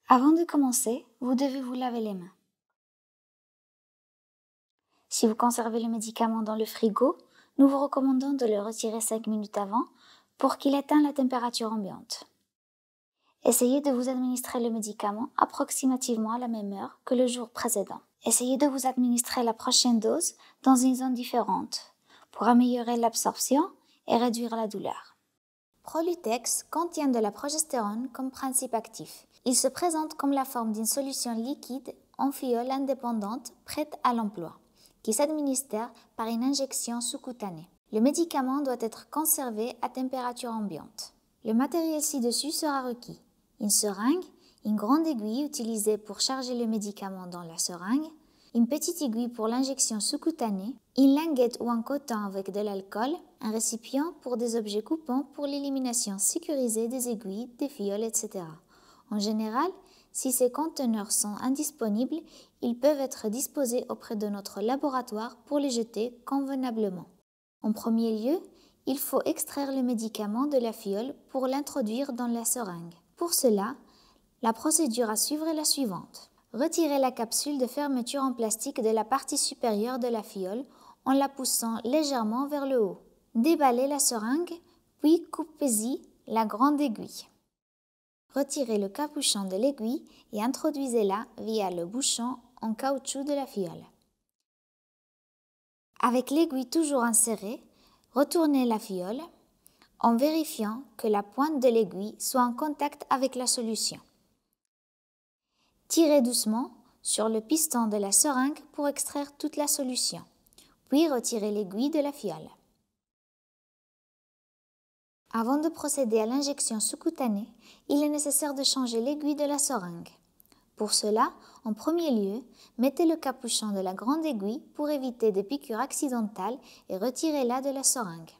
Avant de commencer, vous devez vous laver les mains. Si vous conservez le médicament dans le frigo, nous vous recommandons de le retirer 5 minutes avant pour qu'il atteigne la température ambiante. Essayez de vous administrer le médicament approximativement à la même heure que le jour précédent. Essayez de vous administrer la prochaine dose dans une zone différente pour améliorer l'absorption et réduire la douleur. Prolutex contient de la progestérone comme principe actif. Il se présente comme la forme d'une solution liquide en fiole indépendante prête à l'emploi, qui s'administre par une injection sous-cutanée. Le médicament doit être conservé à température ambiante. Le matériel ci-dessus sera requis. Une seringue, une grande aiguille utilisée pour charger le médicament dans la seringue, une petite aiguille pour l'injection sous-cutanée, une linguette ou un coton avec de l'alcool, un récipient pour des objets coupants pour l'élimination sécurisée des aiguilles, des fioles, etc. En général, si ces conteneurs sont indisponibles, ils peuvent être disposés auprès de notre laboratoire pour les jeter convenablement. En premier lieu, il faut extraire le médicament de la fiole pour l'introduire dans la seringue. Pour cela, la procédure à suivre est la suivante. Retirez la capsule de fermeture en plastique de la partie supérieure de la fiole en la poussant légèrement vers le haut. Déballez la seringue, puis coupez-y la grande aiguille. Retirez le capuchon de l'aiguille et introduisez-la via le bouchon en caoutchouc de la fiole. Avec l'aiguille toujours insérée, retournez la fiole en vérifiant que la pointe de l'aiguille soit en contact avec la solution. Tirez doucement sur le piston de la seringue pour extraire toute la solution, puis retirez l'aiguille de la fiole. Avant de procéder à l'injection sous-cutanée, il est nécessaire de changer l'aiguille de la seringue. Pour cela, en premier lieu, mettez le capuchon de la grande aiguille pour éviter des piqûres accidentales et retirez-la de la seringue.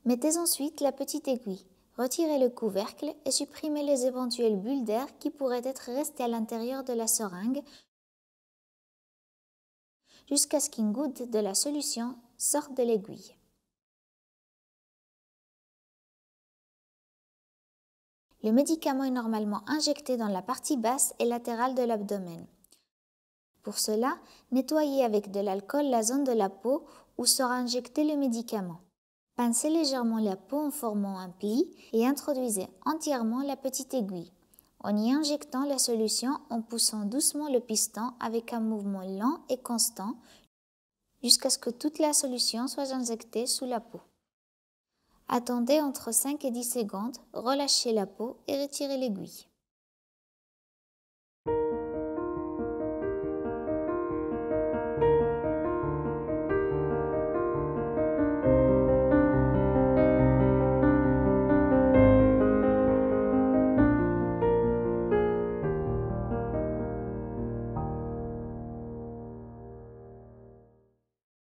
Mettez ensuite la petite aiguille, retirez le couvercle et supprimez les éventuelles bulles d'air qui pourraient être restées à l'intérieur de la seringue jusqu'à ce qu'une goutte de la solution sorte de l'aiguille. Le médicament est normalement injecté dans la partie basse et latérale de l'abdomen. Pour cela, nettoyez avec de l'alcool la zone de la peau où sera injecté le médicament. Pincez légèrement la peau en formant un pli et introduisez entièrement la petite aiguille, en y injectant la solution en poussant doucement le piston avec un mouvement lent et constant jusqu'à ce que toute la solution soit injectée sous la peau. Attendez entre 5 et 10 secondes, relâchez la peau et retirez l'aiguille.